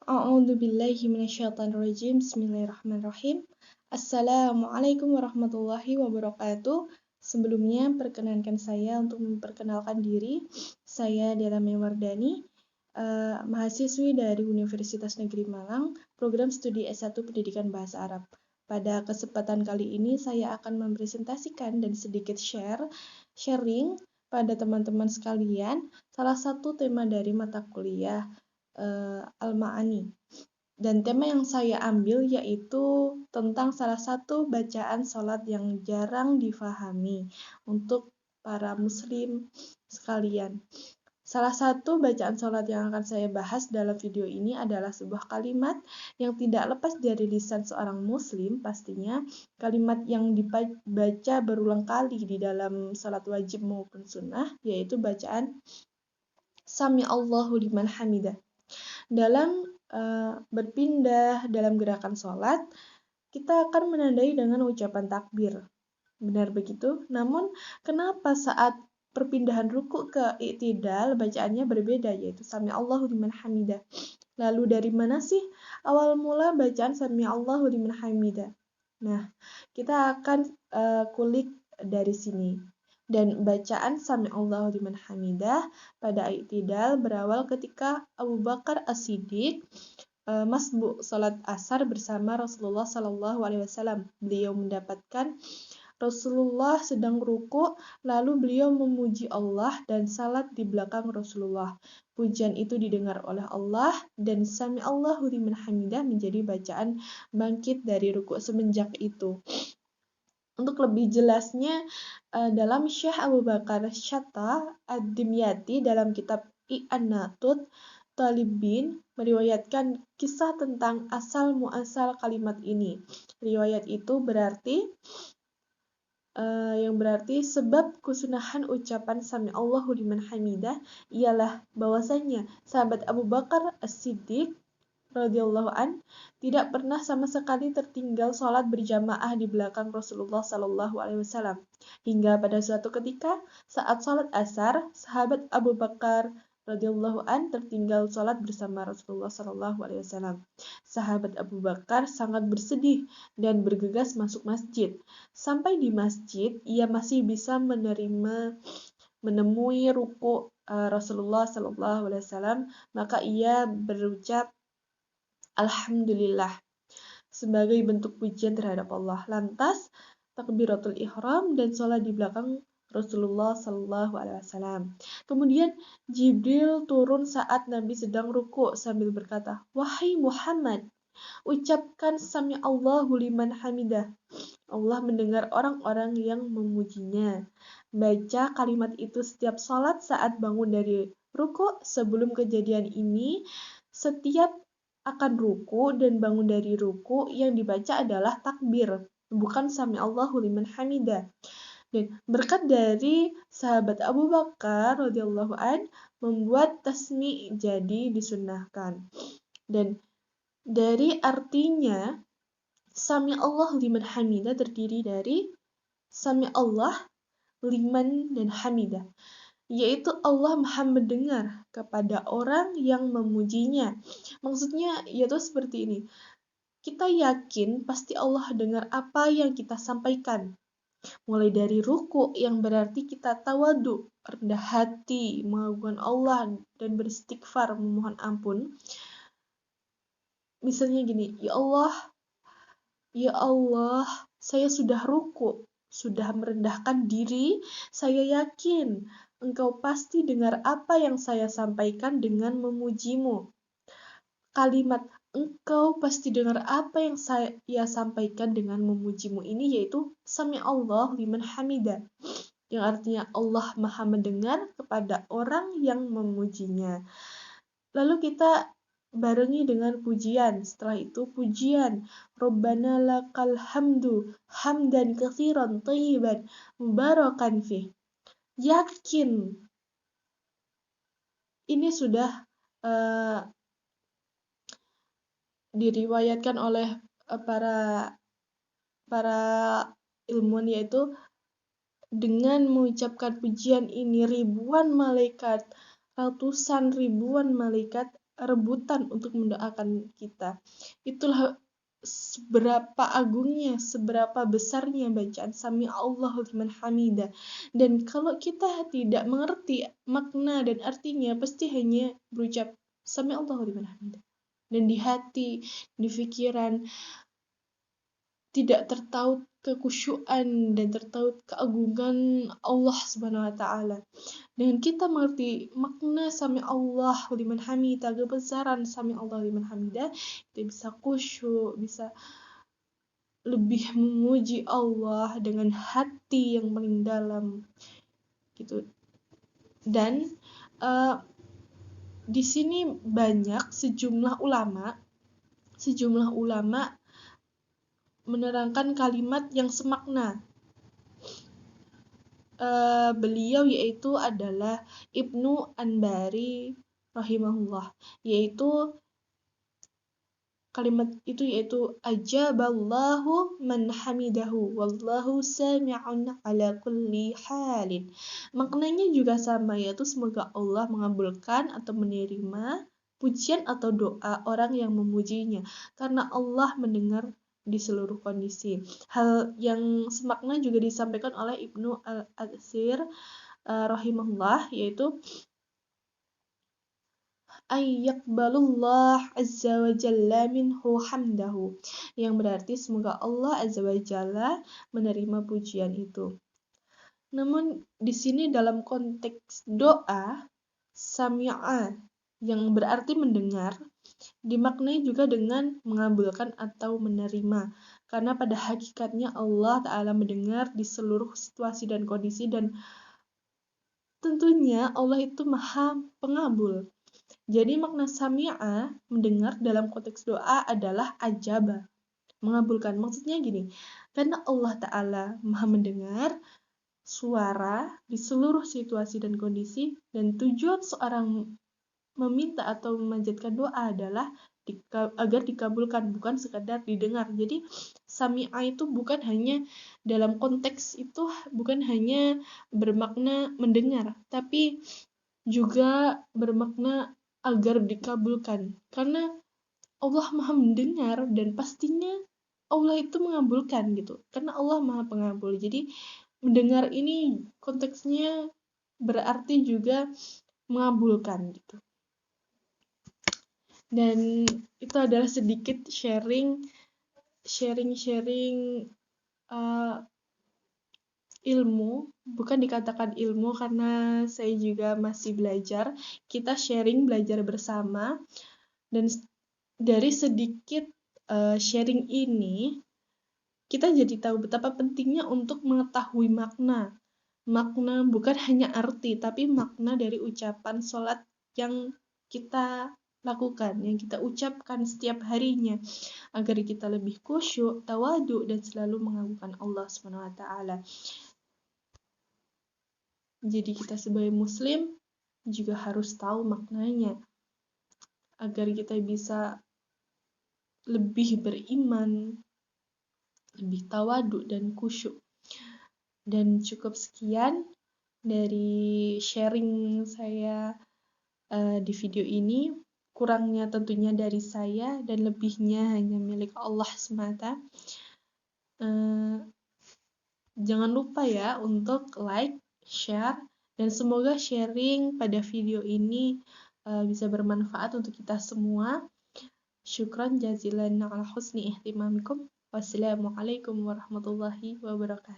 A'udzu billahi minasyaitonir rajim. Bismillahirrahmanirrahim. Assalamualaikum warahmatullahi wabarakatuh. Sebelumnya perkenankan saya untuk memperkenalkan diri. Saya Dela Mewardani, mahasiswi dari Universitas Negeri Malang, program studi S1 Pendidikan Bahasa Arab. Pada kesempatan kali ini saya akan mempresentasikan dan sedikit sharing pada teman-teman sekalian salah satu tema dari mata kuliah Al-Ma'ani. Dan tema yang saya ambil yaitu tentang salah satu bacaan sholat yang jarang difahami untuk para muslim sekalian. Salah satu bacaan sholat yang akan saya bahas dalam video ini adalah sebuah kalimat yang tidak lepas dari lisan seorang muslim pastinya. Kalimat yang dibaca berulang kali di dalam sholat wajib maupun sunnah, yaitu bacaan Sami Allahu liman hamidah. Dalam berpindah dalam gerakan sholat, kita akan menandai dengan ucapan takbir. Benar begitu? Namun, kenapa saat perpindahan ruku ke i'tidal bacaannya berbeda, yaitu Sami Allahu liman hamidah? Lalu dari mana sih awal mula bacaan Sami Allahu liman hamidah? Nah, kita akan kulik dari sini. Dan bacaan Sami Allahu liman hamidah pada i'tidal berawal ketika Abu Bakar As-Siddiq masbuk salat asar bersama Rasulullah SAW. Beliau mendapatkan Rasulullah sedang ruku, lalu beliau memuji Allah dan salat di belakang Rasulullah. Pujian itu didengar oleh Allah dan Sami Allahu liman hamidah menjadi bacaan bangkit dari ruku semenjak itu. Untuk lebih jelasnya, dalam Syekh Abu Bakar Syatta Ad-Dimyati dalam kitab I'an-Natut Talibin meriwayatkan kisah tentang asal muasal kalimat ini. Riwayat itu berarti sebab kesunahan ucapan Sami Allahu liman hamidah ialah bahwasanya sahabat Abu Bakar As-Siddiq radhiyallahu an tidak pernah sama sekali tertinggal sholat berjamaah di belakang Rasulullah SAW. Hingga pada suatu ketika saat sholat asar, sahabat Abu Bakar radhiyallahu an tertinggal sholat bersama Rasulullah SAW. Sahabat Abu Bakar sangat bersedih dan bergegas masuk masjid. Sampai di masjid, ia masih bisa menemui ruku Rasulullah SAW, maka ia berucap Alhamdulillah sebagai bentuk pujian terhadap Allah. Lantas takbiratul ihram dan sholat di belakang Rasulullah SAW. Kemudian Jibril turun saat Nabi sedang ruku sambil berkata, "Wahai Muhammad, ucapkan Sami Allahu liman hamidah." Allah mendengar orang-orang yang memujinya. Baca kalimat itu setiap sholat saat bangun dari ruku. Sebelum kejadian ini, setiap akan ruku dan bangun dari ruku yang dibaca adalah takbir, bukan Sami Allahu liman hamidah. Dan berkat dari sahabat Abu Bakar radhiyallahu an membuat tasmi jadi disunnahkan. Dan dari artinya Sami Allah liman hamidah terdiri dari Sami Allah liman dan hamidah, yaitu Allah Maha mendengar kepada orang yang memujinya. Maksudnya yaitu seperti ini. Kita yakin pasti Allah dengar apa yang kita sampaikan. Mulai dari ruku yang berarti kita tawadu, rendah hati, mengagungkan Allah dan beristighfar memohon ampun. Misalnya gini, ya Allah, saya sudah ruku, sudah merendahkan diri, saya yakin Engkau pasti dengar apa yang saya sampaikan dengan memujimu. Kalimat Engkau pasti dengar apa yang saya sampaikan dengan memujimu ini yaitu Sami Allah liman hamidah, yang artinya Allah Maha mendengar kepada orang yang memujinya. Lalu kita barengi dengan pujian. Setelah itu pujian. Rabbana lakal hamdu hamdan katsiran thayyiban mubarakan fih. Yakin ini sudah diriwayatkan oleh para ilmuwan, yaitu dengan mengucapkan pujian ini ribuan malaikat, ratusan ribuan malaikat rebutan untuk mendoakan kita. Itulah seberapa agungnya, seberapa besarnya bacaan Sami Allahu liman hamidah. Dan kalau kita tidak mengerti makna dan artinya, pasti hanya berucap Sami Allahu liman hamidah. Dan di hati, di pikiran, tidak tertaut kekhusyuan dan tertaut keagungan Allah Subhanahu wa taala. Dengan kita mengerti makna Sami Allah liman hamidah, kebesaran Sami Allah liman hamidah, kita bisa khusyuk, bisa lebih memuji Allah dengan hati yang paling dalam gitu. Dan di sini banyak sejumlah ulama menerangkan kalimat yang semakna. Beliau yaitu adalah Ibnu Anbari rahimahullah, yaitu kalimat itu yaitu ajaballahu man hamidahu wallahu sami'un ala kulli halin. Maknanya juga sama, yaitu semoga Allah mengabulkan atau menerima pujian atau doa orang yang memujinya, karena Allah mendengar di seluruh kondisi. Hal yang semakna juga disampaikan oleh Ibnu Al-Athir rahimahullah, yaitu ayyaqbalullah azza wa jalla minhu hamdahu, yang berarti semoga Allah azza wa jalla menerima pujian itu. Namun di sini dalam konteks doa, sami'a yang berarti mendengar dimaknai juga dengan mengabulkan atau menerima, karena pada hakikatnya Allah Ta'ala mendengar di seluruh situasi dan kondisi, dan tentunya Allah itu maha pengabul. Jadi makna sami'a, mendengar, dalam konteks doa adalah ajaba, mengabulkan. Maksudnya gini, karena Allah Ta'ala maha mendengar suara di seluruh situasi dan kondisi, dan tujuan seorang meminta atau memanjatkan doa adalah agar dikabulkan, bukan sekadar didengar. Jadi sami'a itu bukan hanya dalam konteks itu, bukan hanya bermakna mendengar, tapi juga bermakna agar dikabulkan, karena Allah maha mendengar dan pastinya Allah itu mengabulkan gitu, karena Allah maha pengabul. Jadi mendengar ini konteksnya berarti juga mengabulkan gitu. Dan itu adalah sedikit sharing ilmu, bukan dikatakan ilmu karena saya juga masih belajar. Kita sharing, belajar bersama, dan dari sedikit sharing ini kita jadi tahu betapa pentingnya untuk mengetahui makna bukan hanya arti, tapi makna dari ucapan sholat yang kita lakukan, yang kita ucapkan setiap harinya, agar kita lebih khusyuk, tawadu, dan selalu mengagungkan Allah SWT. Jadi kita sebagai muslim juga harus tahu maknanya, agar kita bisa lebih beriman, lebih tawadu dan khusyuk. Dan cukup sekian dari sharing saya di video ini. Kurangnya tentunya dari saya, dan lebihnya hanya milik Allah semata. Jangan lupa ya untuk like, share, dan semoga sharing pada video ini bisa bermanfaat untuk kita semua. Syukran jazilan ala husni ihtimamikum. Wassalamualaikum warahmatullahi wabarakatuh.